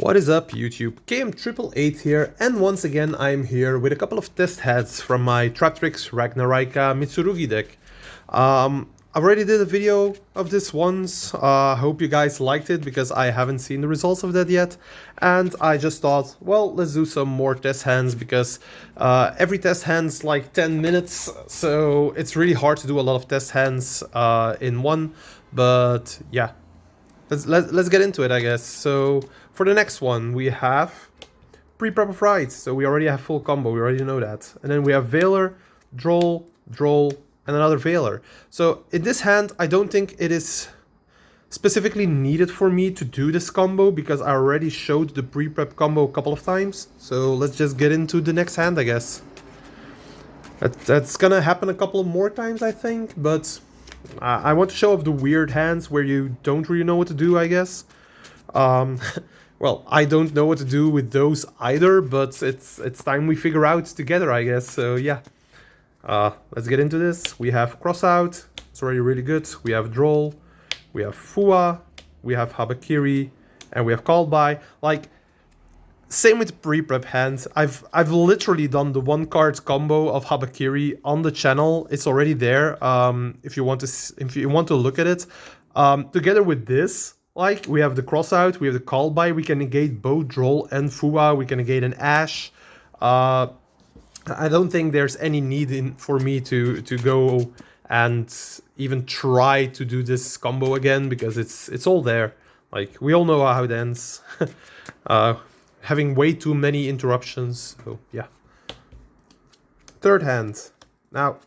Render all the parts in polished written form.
What is up, YouTube? KM888 here, and once again I'm here with a couple of Testhands from my Traptrix Mitsu deck. I already did a video of this once. Hope you guys liked it because I haven't seen the results of that yet. And I just thought, well, let's do some more Testhands because every Testhand's like 10 minutes, so it's really hard to do a lot of Testhands in one. But yeah, let's get into it, I guess. So for the next one, we have pre-prep of rights. So we already have full combo. We already know that. And then we have Veiler, Droll, and another Veiler. So in this hand, I don't think it is specifically needed for me to do this combo because I already showed the pre-prep combo a couple of times. So let's just get into the next hand, I guess. That's gonna happen a couple more times, I think, but I want to show off the weird hands where you don't really know what to do, I guess. Well, I don't know what to do with those either, but it's time we figure out together, I guess. So yeah, let's get into this. We have Crossout, it's already really good. We have Droll, we have Fua, we have Habakiri, and we have Called By. Like, same with the pre-prep hand. I've literally done the one card combo of Habakiri on the channel. It's already there. If you want to look at it, together with this, like, we have the Crossout, we have the Call By. We can negate both Droll and Fua. We can negate an Ash. I don't think there's any need for me to go and even try to do this combo again because it's all there. Like, we all know how it ends. Having way too many interruptions. So yeah. Third hand. Now,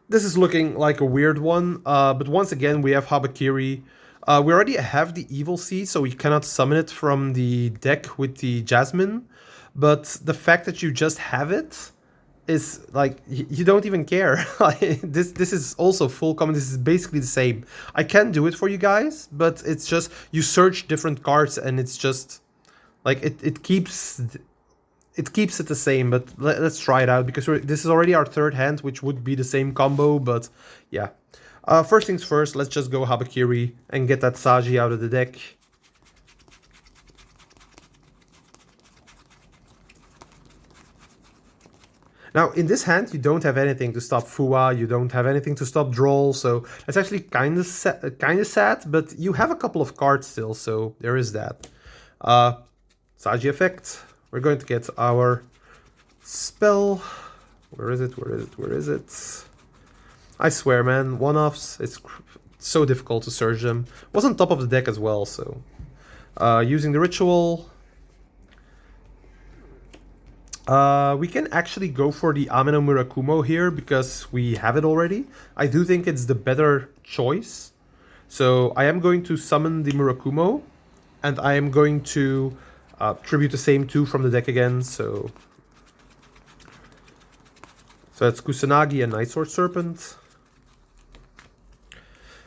this is looking like a weird one, but once again we have Habakiri. We already have the Evil Seed, so we cannot summon it from the deck with the Jasmine. But the fact that you just have it is like, you don't even care. This is also full common. This is basically the same. I can do it for you guys, but it's just you search different cards and it's just like it keeps it the same. But let's try it out because this is already our third hand, which would be the same combo. But yeah, first things first, let's just go Habakiri and get that Saji out of the deck. Now, in this hand, you don't have anything to stop Fua, you don't have anything to stop Droll, so that's actually kind of sad, but you have a couple of cards still, so there is that. Saji effect. We're going to get our spell. Where is it? I swear, man, one-offs, it's so difficult to search them. Was on top of the deck as well, so using the ritual. We can actually go for the Ameno Murakumo here because we have it already. I do think it's the better choice. So I am going to summon the Murakumo, and I am going to tribute the same two from the deck again. So that's Kusanagi and Night Sword Serpent.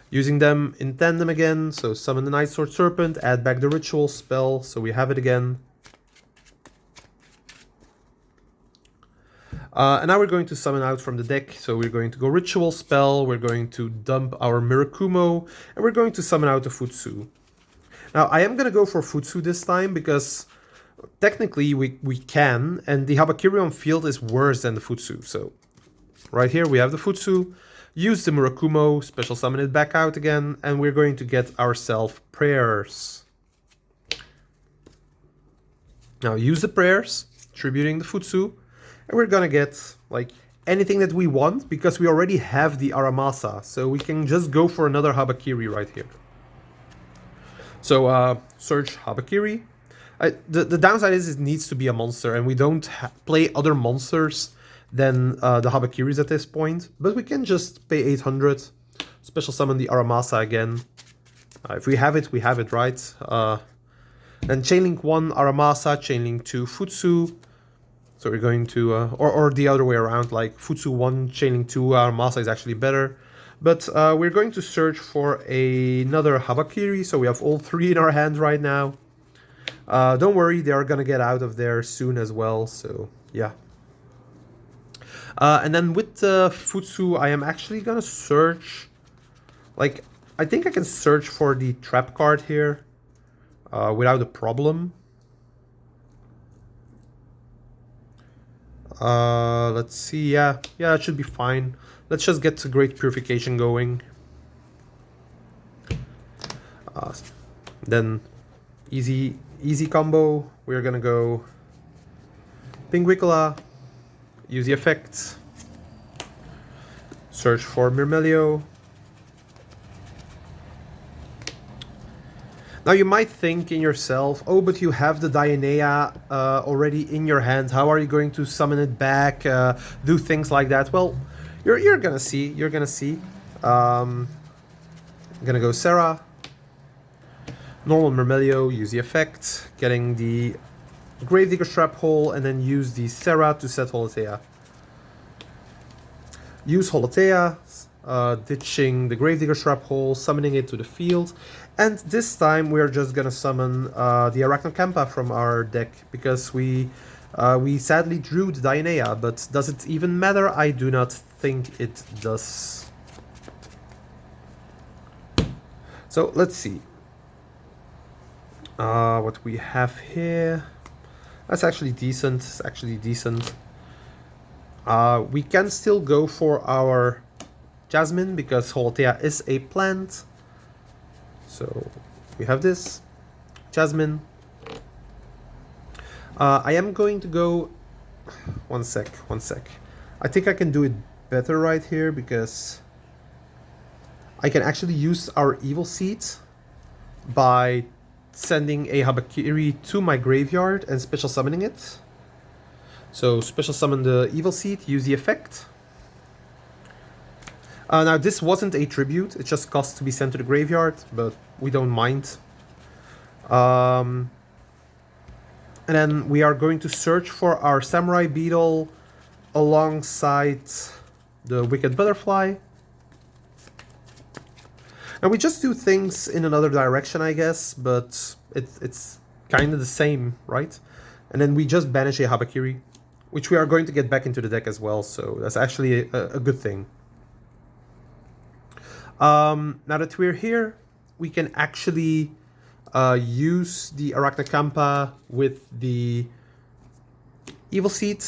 Using them in tandem again, so summon the Night Sword Serpent, add back the ritual spell, so we have it again. And now we're going to summon out from the deck, so we're going to go Ritual Spell, we're going to dump our Mirakumo, and we're going to summon out the Futsu. Now, I am going to go for Futsu this time, because technically we can, and the Habakiri on field is worse than the Futsu. So, right here we have the Futsu, use the Mirakumo, special summon it back out again, and we're going to get ourselves Prayers. Now, use the Prayers, tributing the Futsu, and we're gonna get like anything that we want because we already have the Aramasa, so we can just go for another Habakiri right here. So search Habakiri. The downside is it needs to be a monster, and we don't play other monsters than the Habakiris at this point. But we can just pay 800, special summon the Aramasa again. If we have it, right? Then Chainlink 1 Aramasa, Chainlink 2 Futsu. So we're going to, or the other way around, like Futsu 1, Chainlink 2, Aramasa is actually better. But we're going to search for another Habakiri, so we have all three in our hand right now. Don't worry, they are going to get out of there soon as well, so yeah. And then with the Futsu, I am actually going to search, like, I think I can search for the trap card here. without a problem. Let's see. Yeah, it should be fine. Let's just get the Great Purification going. Then easy combo. We're gonna go Pinguicola, use the effects, search for Myrmelio. Now you might think in yourself, oh, but you have the Dionea already in your hand. How are you going to summon it back? Do things like that? Well, you're gonna see. You're gonna see. I'm gonna go Serra. Normal Myrmelio, use the effect, getting the Gravedigger Trap Hole, and then use the Serra to set Holotea. Use Holotea, ditching the Gravedigger Trap Hole, summoning it to the field, and this time we're just gonna summon the Arachnocampa from our deck, because we sadly drew the Dionea, but does it even matter? I do not think it does. So let's see. What we have here, that's actually decent. It's actually decent. We can still go for our Jasmine because Holotea is a plant. So we have this Jasmine. I am going to go. One sec. I think I can do it better right here because I can actually use our Evil Seed by sending a Habakiri to my graveyard and special summoning it. So special summon the Evil Seed, use the effect. Now this wasn't a tribute, it just costs to be sent to the graveyard, but we don't mind. And then we are going to search for our Samurai Beetle alongside the Wicked Butterfly. And we just do things in another direction, I guess, but it's kind of the same, right? And then we just banish a Habakiri, which we are going to get back into the deck as well, so that's actually a good thing. Now that we're here, we can actually use the Arachnocampa with the Evil Seed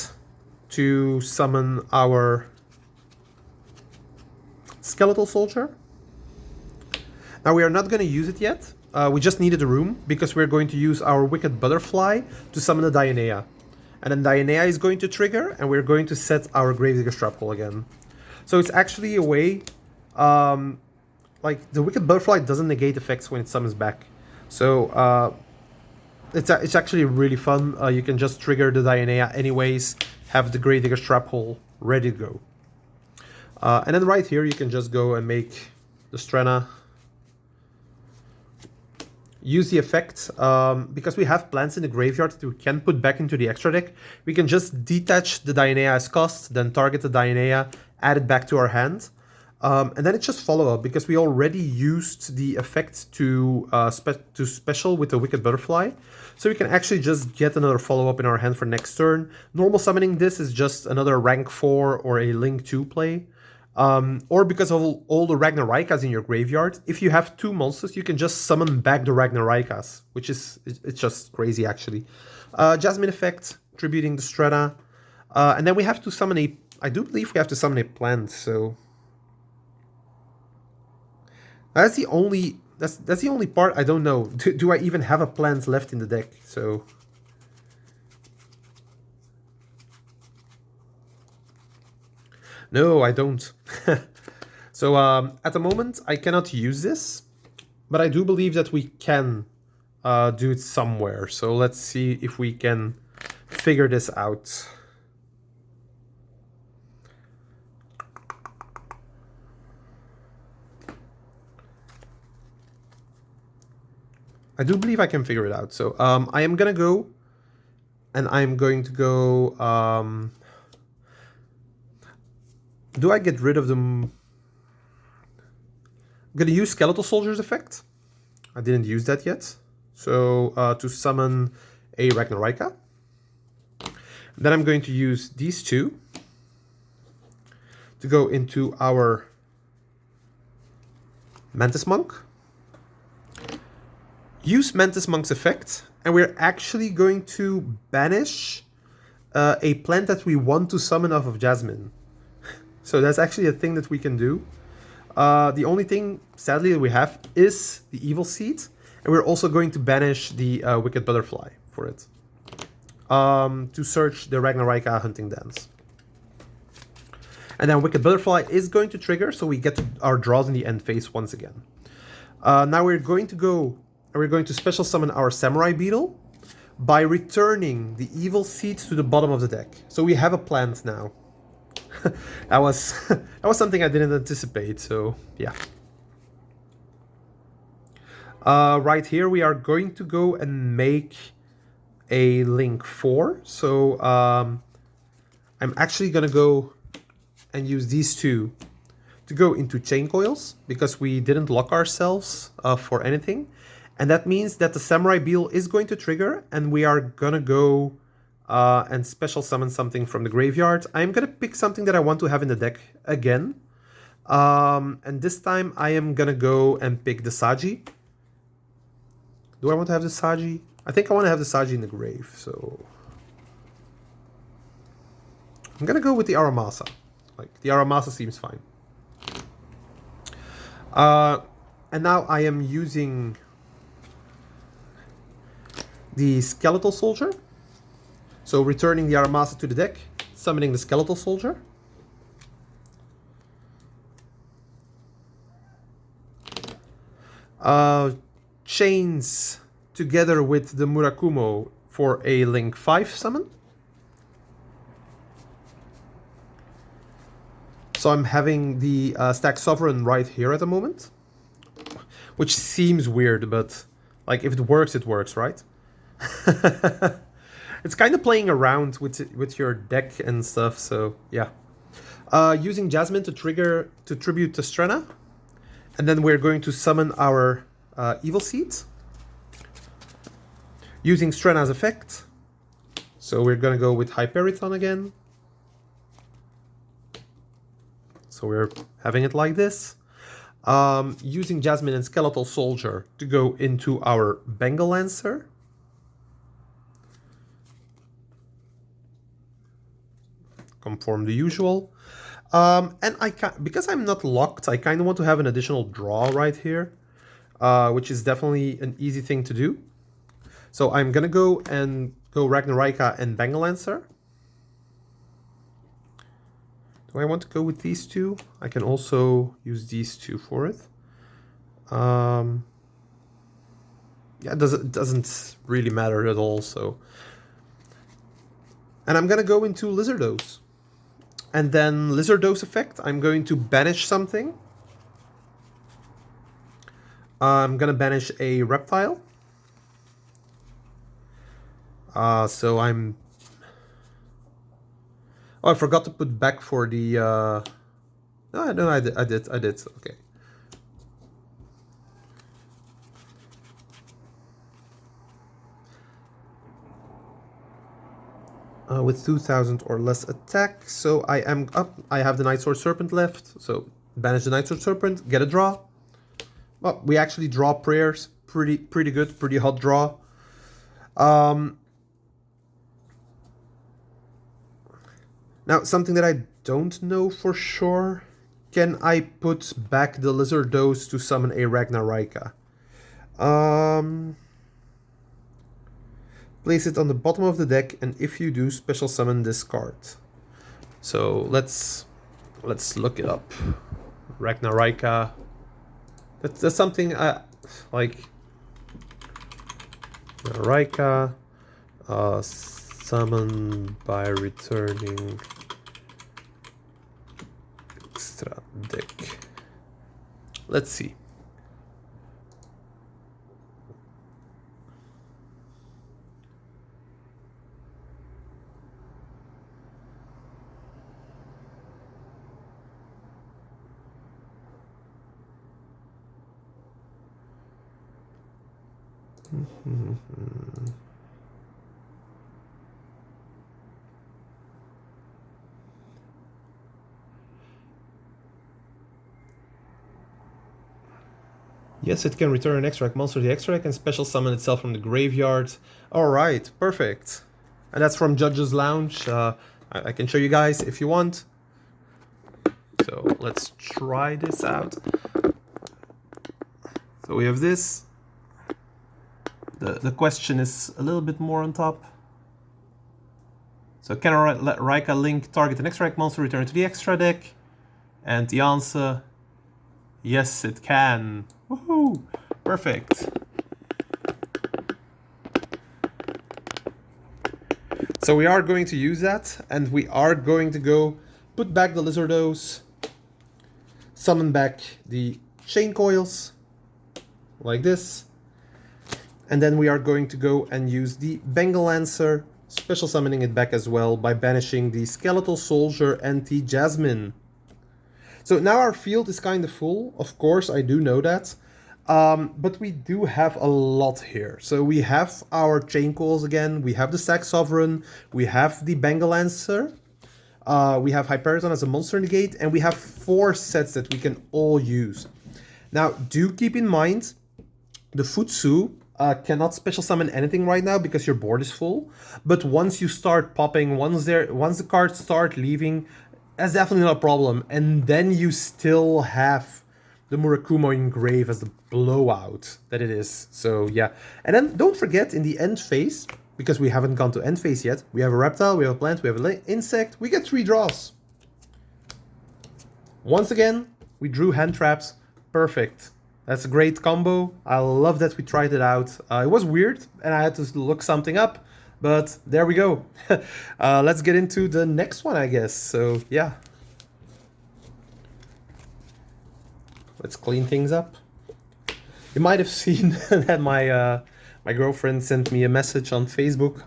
to summon our Skeletal Soldier. Now we are not going to use it yet. We just needed a room because we're going to use our Wicked Butterfly to summon the Dionea. And then Dionea is going to trigger and we're going to set our Gravedigger Trap Hole again. So it's actually a way, like the Wicked Butterfly doesn't negate effects when it summons back. So it's actually really fun. You can just trigger the Dionea anyways, have the Gravedigger Trap Hole ready to go. And then right here you can just go and make the Strenna. Use the effect, because we have plants in the graveyard that we can put back into the extra deck. We can just detach the Dionea as cost, then target the Dionea, add it back to our hand. And then it's just follow up, because we already used the effect to special with the Wicked Butterfly. So we can actually just get another follow up in our hand for next turn. Normal summoning this is just another rank 4 or a link 2 play. Or because of all the Ragnaraikas in your graveyard, if you have 2 monsters, you can just summon back the Ragnaraikas, which is it's just crazy actually. Jasmine effect, tributing the Strata, and then we have to summon a. I do believe we have to summon a plant. So that's the only part I don't know. Do I even have a plant left in the deck? So. No, I don't. So at the moment, I cannot use this, but I do believe that we can do it somewhere. So let's see if we can figure this out. I do believe I can figure it out. So I am going to go, and I'm going to go... do I get rid of them? I'm going to use Skeletal Soldier's effect. I didn't use that yet. So to summon a Ragnarika. Then I'm going to use these two to go into our Mantis Monk. use Mantis Monk's effect, and we're actually going to banish a plant that we want to summon off of Jasmine. So that's actually a thing that we can do. The only thing, sadly, that we have is the Evil Seed, and we're also going to banish the Wicked Butterfly for it. To search the Ragnarika hunting dance. And then Wicked Butterfly is going to trigger, so we get our draws in the end phase once again. Now we're going to special summon our Samurai Beetle by returning the Evil Seed to the bottom of the deck. So we have a plant now. that was something I didn't anticipate, so yeah. Right here we are going to go and make a link 4. So I'm actually gonna go and use these two to go into chain coils because we didn't lock ourselves for anything. And that means that the Samurai Beetle is going to trigger, and we are gonna go and special summon something from the graveyard. I'm gonna pick something that I want to have in the deck again. And this time I am gonna go and pick the Saji. Do I want to have the Saji? I think I want to have the Saji in the grave, so I'm gonna go with the Aramasa. Like, the Aramasa seems fine. And now I am using the Skeletal Soldier. So returning the Aramasa to the deck, summoning the Skeletal Soldier. Chains together with the Murakumo for a Link 5 summon. So I'm having the Stack Sovereign right here at the moment. Which seems weird, but like if it works, right? It's kind of playing around with your deck and stuff, so yeah. Using Jasmine to tribute to Strenna. And then we're going to summon our Evil Seeds. Using Strenna's effect. So we're gonna go with Hyperiton again. So we're having it like this. Using Jasmine and Skeletal Soldier to go into our Bengal Lancer. Conform the usual. And because I'm not locked, I kind of want to have an additional draw right here, which is definitely an easy thing to do. So I'm gonna go Ragnarika and Bengal Lancer. Do I want to go with these two? I can also use these two for it. Yeah, it doesn't really matter at all. So, and I'm gonna go into Lizardos, and then Lizardos effect. I'm going to banish something. I'm gonna banish a reptile. So I'm. Oh, I forgot to put back for the. No, I did. Okay. With 2,000 or less attack, so I am up. I have the Nightsword Serpent left, so banish the Nightsword Serpent, get a draw. Well, we actually draw prayers, pretty good, pretty hot draw. Now, something that I don't know for sure, can I put back the Lizardos to summon a Ragnarika? Place it on the bottom of the deck, and if you do, special summon this card. So let's look it up. Ragnarika. That's something I like. Ragnarika. Summon by returning extra deck. Let's see. Yes, it can return an extra monster to the extra deck and special summon itself from the graveyard. Alright, perfect. And that's from Judge's Lounge. I can show you guys if you want. So let's try this out. So we have this. The question is a little bit more on top. So can Raika Link target an extra deck monster, return to the extra deck? And the answer, yes it can. Woohoo! Perfect. So we are going to use that, and we are going to go put back the Lizardos, summon back the Chain Coils, like this. And then we are going to go and use the Bengal Lancer, special summoning it back as well by banishing the Skeletal Soldier and the Jasmine. So now our field is kind of full, of course, I do know that. But we do have a lot here. So we have our Chain Coils again, we have the Sack Sovereign, we have the Bengal Lancer, we have Hyperion as a monster negate, and we have 4 sets that we can all use. Now, do keep in mind, the Futsu cannot special summon anything right now because your board is full. But once you start popping, once the cards start leaving, that's definitely not a problem. And then you still have the Murakumo Engrave as the blowout that it is. So yeah. And then don't forget in the end phase, because we haven't gone to end phase yet, we have a reptile, we have a plant, we have an insect, we get 3 draws. Once again, we drew hand traps. Perfect. That's a great combo. I love that we tried it out. It was weird and I had to look something up, but there we go. Let's get into the next one, I guess. So yeah. Let's clean things up. You might have seen that my girlfriend sent me a message on Facebook.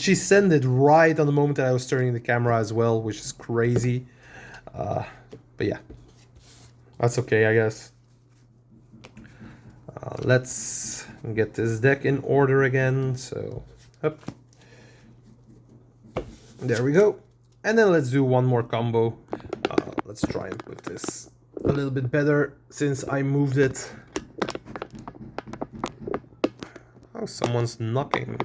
She sent it right on the moment that I was turning the camera as well, which is crazy. But yeah, that's okay, I guess. Let's get this deck in order again. So, up. There we go. And then let's do one more combo. Let's try and put this a little bit better since I moved it. Oh, someone's knocking.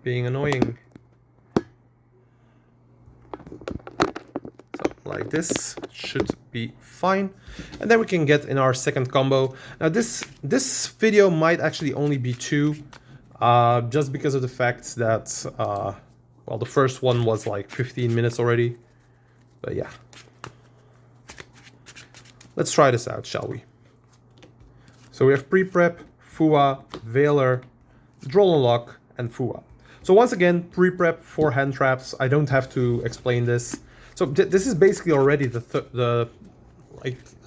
Being annoying. So, like this should be fine. And then we can get in our second combo. Now this video might actually only be 2. Just because of the fact that, well, the first one was like 15 minutes already. But yeah. Let's try this out, shall we? So we have Pre-Prep, Fua, Veiler, Droll and Lock, and Fua. So once again, Pre-Prep, 4 hand traps. I don't have to explain this. So this is basically already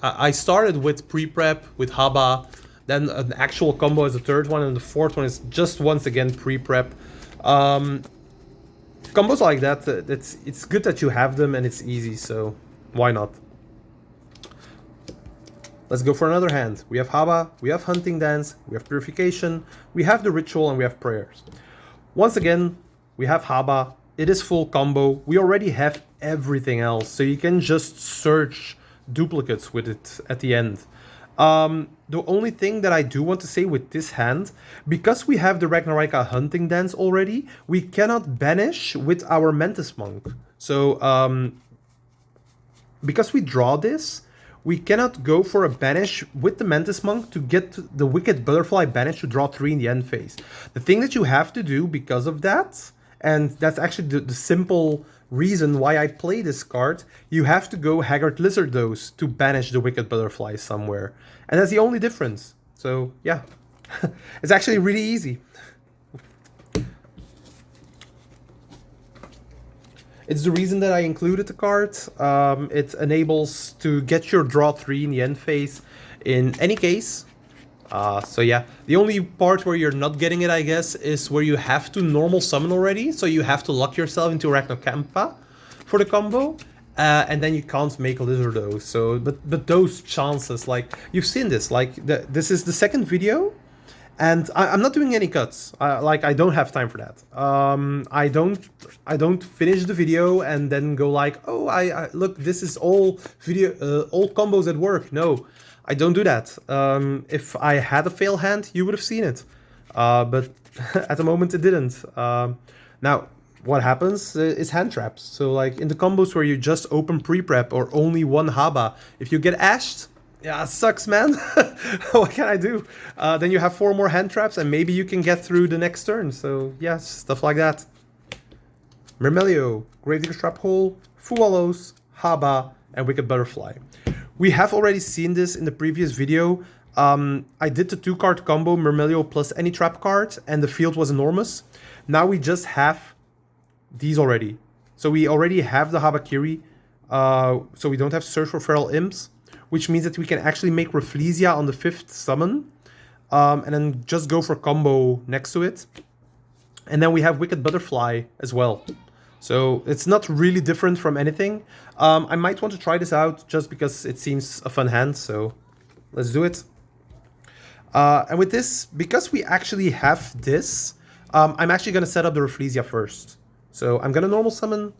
I started with Pre-Prep, with Haba, then an actual combo as the 3rd one, and the 4th one is just once again Pre-Prep. Combos like that, it's good that you have them and it's easy, so why not? Let's go for another hand. We have Haba, we have Hunting Dance, we have Purification, we have the Ritual, and we have Prayers. Once again, we have Haba. It is full combo. We already have everything else, so you can just search duplicates with it at the end. The only thing that I do want to say with this hand, because we have the Ragnaraka Hunting Dance already, we cannot banish with our Mantis Monk. So, because we draw this, we cannot go for a banish with the Mantis Monk to get the Wicked Butterfly banish to draw 3 in the end phase. The thing that you have to do because of that, and that's actually the simple reason why I play this card, you have to go Haggard Lizardos to banish the Wicked Butterfly somewhere. And that's the only difference. So, yeah. It's actually really easy. It's the reason that I included the card. It enables to get your draw 3 in the end phase in any case. So yeah, the only part where you're not getting it, I guess, is where you have to normal summon already. So you have to lock yourself into Arachnocampa for the combo. And then you can't make a Lizardo. So, but those chances, like, you've seen this. Like, this is the 2nd video. And I'm not doing any cuts. I don't have time for that. I don't finish the video and then go like, oh, I look, this is all video, all combos at work. No, I don't do that. If I had a fail hand, you would have seen it. But at the moment it didn't. Now, what happens is hand traps. So like in the combos where you just open pre-prep or only one Haba, if you get ashed, yeah, sucks, man. What can I do? Then you have 4 more hand traps and maybe you can get through the next turn. So yeah, stuff like that. Mermelio, Gravedigger's Trap Hole, Fualos, Haba, and Wicked Butterfly. We have already seen this in the previous video. I did the 2-card combo, Mermelio plus any trap card, and the field was enormous. Now we just have these already. So we already have the Habakiri, so we don't have Search for Feral Imps, which means that we can actually make Rafflesia on the 5th summon, and then just go for combo next to it. And then we have Wicked Butterfly as well. So it's not really different from anything. I might want to try this out just because it seems a fun hand, so let's do it. And with this, because we actually have this, I'm actually going to set up the Rafflesia first. So I'm going to normal summon.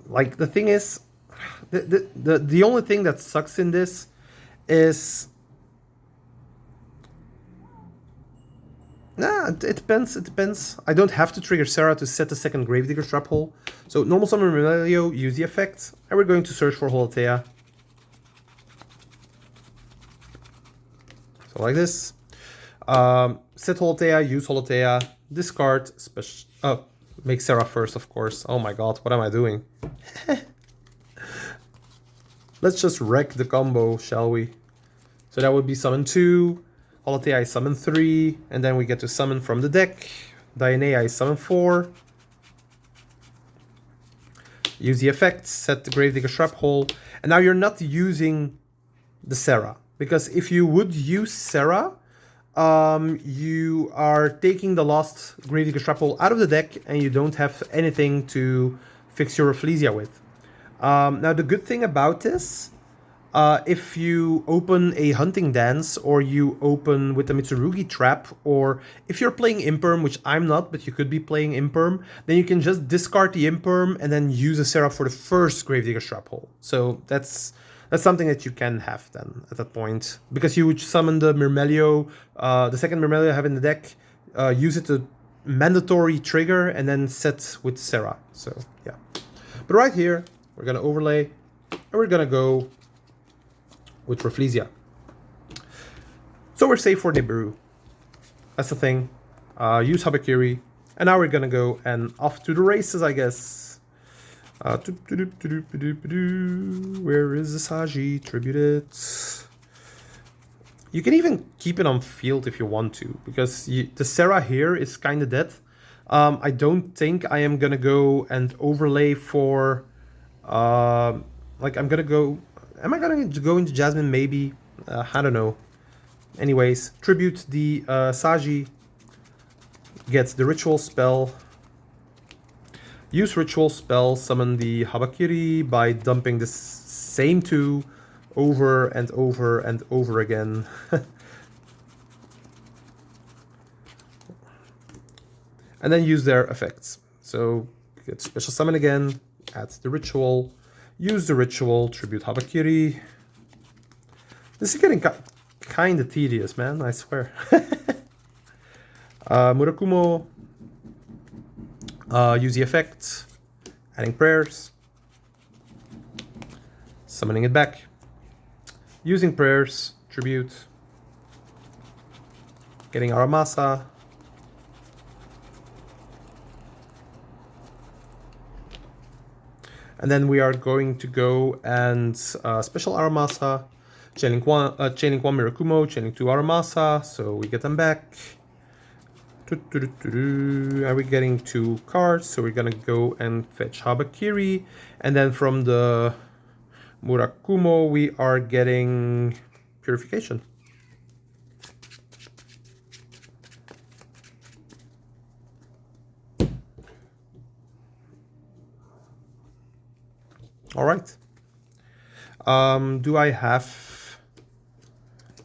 Like, the thing is, the only thing that sucks in this is... Nah, it depends. I don't have to trigger Sarah to set the 2nd Gravedigger's Trap Hole. So normal summon Mermelio, use the effect, and we're going to search for Holotea. So like this. Set Holotea, use Holotea, discard, special... Oh, make Sarah first, of course. Oh my god, what am I doing? Let's just wreck the combo, shall we? So that would be summon 2. Holotea I summon 3, and then we get to summon from the deck. Dianea I summon 4. Use the effect, set the Gravedigger's Trap Hole, and now you're not using the Sarah. Because if you would use Sarah, you are taking the last Gravedigger's Trap Hole out of the deck, and you don't have anything to fix your Rafflesia with. Now the good thing about this, if you open a Hunting Dance, or you open with the Mitsurugi Trap, or if you're playing Imperm, which I'm not, but you could be playing Imperm, then you can just discard the Imperm and then use a Seraph for the first Gravedigger's Trap Hole. So that's something that you can have then at that point. Because you would summon the Mermelio, the 2nd Mermelio I have in the deck, use it to mandatory trigger, and then set with Sarah. So yeah. But right here, we're going to overlay, and we're going to go with Rafflesia. So we're safe for Nibiru. That's the thing. Use Habakiri. And now we're gonna go and off to the races, I guess. Where is the Saji? Tribute it. You can even keep it on field if you want to, because the Sarah here is kind of dead. I don't think I am gonna go and overlay for... like, I'm gonna go... Am I going to go into Jasmine? Maybe. I don't know. Anyways, tribute the Saji. Get the ritual spell. Use ritual spell. Summon the Habakiri by dumping the same 2 over and over and over again. And then use their effects. So get special summon again. Add the ritual. Use the ritual, tribute Habakiri. This is getting kind of tedious, man, I swear. Murakumo. Use the effect. Adding prayers. Summoning it back. Using prayers, tribute. Getting Aramasa. And then we are going to go and special Aramasa, chaining 1 Mirakumo, chaining 2 Aramasa, so we get them back. Are we getting 2 cards? So we're gonna go and fetch Habakiri, and then from the Murakumo we are getting Purification. All right. Do I have...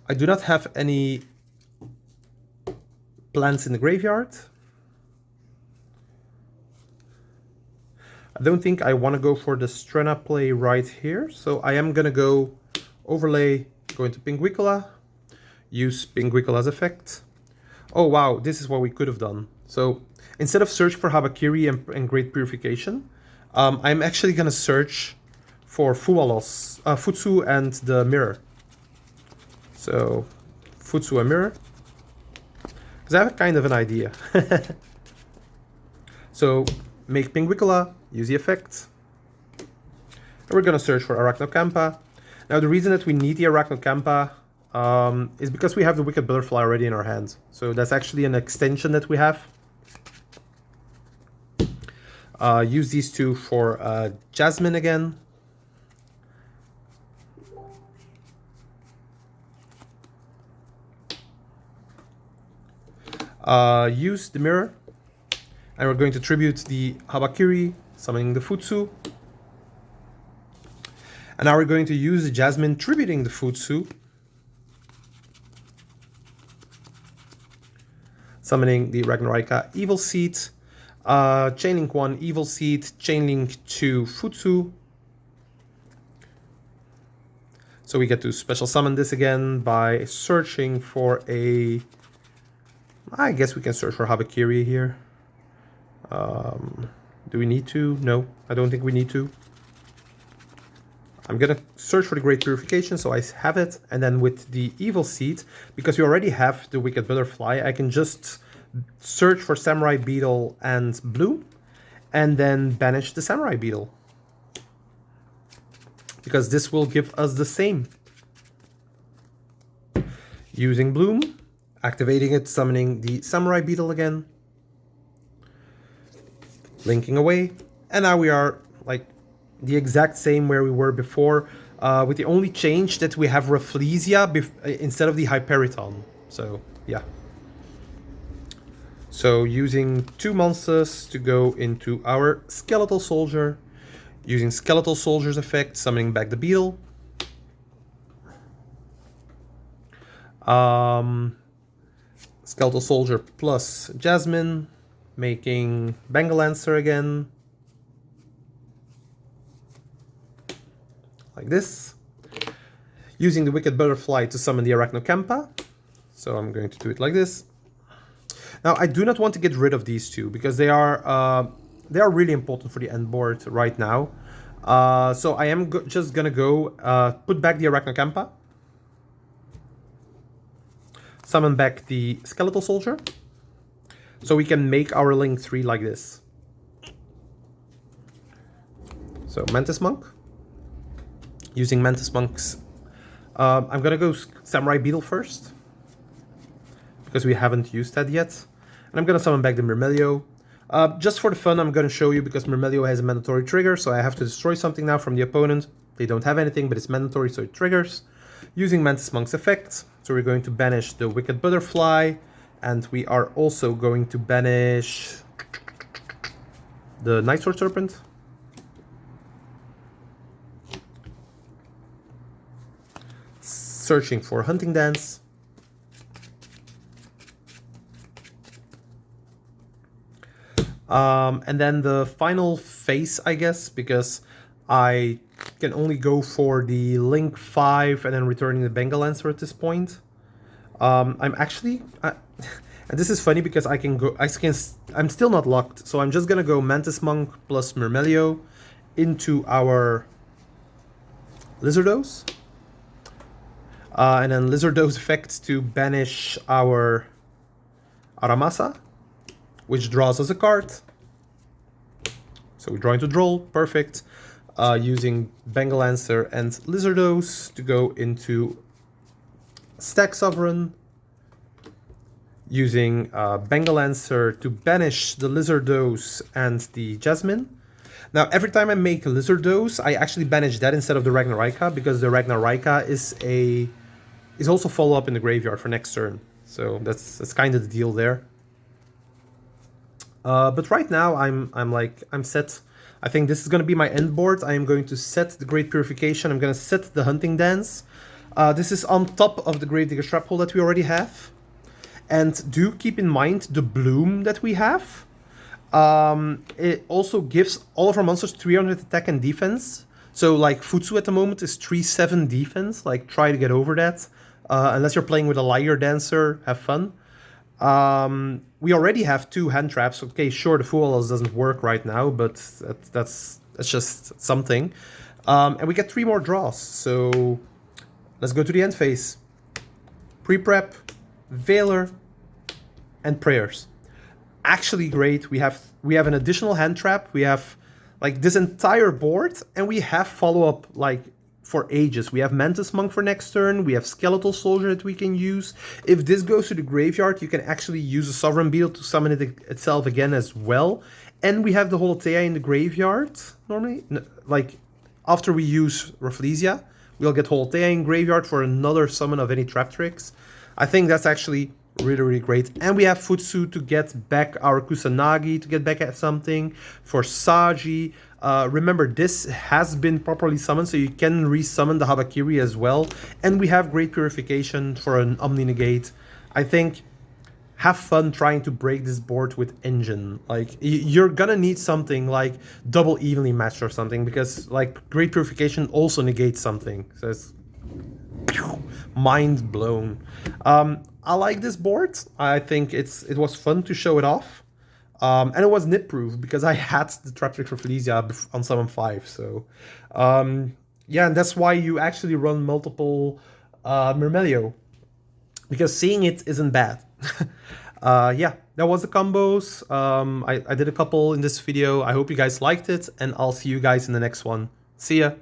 I do not have any plants in the graveyard. I don't think I want to go for the Strena play right here. So I am going to go overlay, go into Pinguicola, use Pinguicola's effect. Oh wow, this is what we could have done. So instead of search for Habakiri and Great Purification, I'm actually gonna search for Fuwalos, Futsu and the Mirror. So Futsu and Mirror, because I have kind of an idea. So make Pinguicola, use the effect, and we're gonna search for Arachnocampa. Now the reason that we need the Arachnocampa is because we have the Wicked Butterfly already in our hand. So that's actually an extension that we have. Use these two for Jasmine again. Use the Mirror. And we're going to tribute the Habakiri, summoning the Futsu. And now we're going to use the Jasmine, tributing the Futsu. Summoning the Ragnarika Evil Seed. Chainlink 1 Evil Seed, Chainlink 2 Futsu. So we get to special summon this again by searching for a... I guess we can search for Habakiri here. Do we need to? No, I don't think we need to. I'm gonna search for the Great Purification, so I have it. And then with the Evil Seed, because we already have the Wicked Butterfly, I can just search for Samurai Beetle and Bloom, and then banish the Samurai Beetle. Because this will give us the same. Using Bloom, activating it, summoning the Samurai Beetle again. Linking away, and now we are like the exact same where we were before, with the only change that we have Rafflesia instead of the Hyperiton. So yeah. So using two monsters to go into our Skeletal Soldier, using Skeletal Soldier's effect, summoning back the Beetle. Skeletal Soldier plus Jasmine, making Bengal Lancer again, like this. Using the Wicked Butterfly to summon the Arachnocampa. So I'm going to do it like this. Now I do not want to get rid of these two because they are really important for the end board right now. So I am just gonna go put back the Arachnocampa, summon back the Skeletal Soldier. So we can make our Link 3 like this. So Mantis Monk. Using Mantis Monks, I'm gonna go Samurai Beetle first, because we haven't used that yet. And I'm gonna summon back the Myrmelio. Just for the fun, I'm gonna show you, because Myrmelio has a mandatory trigger, so I have to destroy something now from the opponent. They don't have anything, but it's mandatory, so it triggers. Using Mantis Monk's effect, so we're going to banish the Wicked Butterfly, and we are also going to banish the Night Sword Serpent. Searching for Hunting Dance. And then the final phase, I guess, because I can only go for the Link 5 and then returning the Bengal Lancer at this point. I'm actually... and this is funny because I'm still not locked, so I'm just gonna go Mantis Monk plus Myrmelio into our Lizardos. And then Lizardos effect to banish our Aramasa, which draws us a card. So we draw into Droll, perfect. Using Bengal Lancer and Lizardos to go into Stack Sovereign. Using Bengal Lancer to banish the Lizardos and the Jasmine. Now, every time I make a Lizardos, I actually banish that instead of the Ragnarika, because the Ragnarika is also follow up in the graveyard for next turn. So that's kind of the deal there. But right now I'm set. I think this is going to be my end board. I am going to set the Great Purification. I'm going to set the Hunting Dance. This is on top of the Grave Digger's Trap Hole that we already have. And do keep in mind the Bloom that we have. It also gives all of our monsters 300 attack and defense. So like Futsu at the moment is 3-7 defense, like try to get over that. Unless you're playing with a liar dancer, have fun. We already have 2 hand traps. Okay, sure, the Fualas doesn't work right now, but that's just something. And we get 3 more draws, so let's go to the end phase. Pre-prep, Veiler, and Prayers. Actually great. We have an additional hand trap. We have like this entire board, and we have follow-up like for ages. We have Mantis Monk for next turn. We have Skeletal Soldier that we can use. If this goes to the graveyard, you can actually use a Sovereign Beetle to summon it itself again as well. And we have the Holotea in the graveyard normally. Like after we use Rafflesia, we'll get Holotea in graveyard for another summon of any Traptrix. I think that's actually really, really great. And we have Futsu to get back our Kusanagi, to get back at something. For Saji, remember this has been properly summoned, so you can resummon the Habakiri as well. And we have Great Purification for an Omni Negate. I think have fun trying to break this board with Engine. Like you're gonna need something like double evenly matched or something, because like Great Purification also negates something. So it's mind blown. I like this board. I think it was fun to show it off. And it was nit proof because I had the Traptrix Rafflesia on summon 5. So yeah, and that's why you actually run multiple Myrmelio, because seeing it isn't bad. Yeah, that was the combos. I did a couple in this video. I hope you guys liked it, and I'll see you guys in the next one. See ya!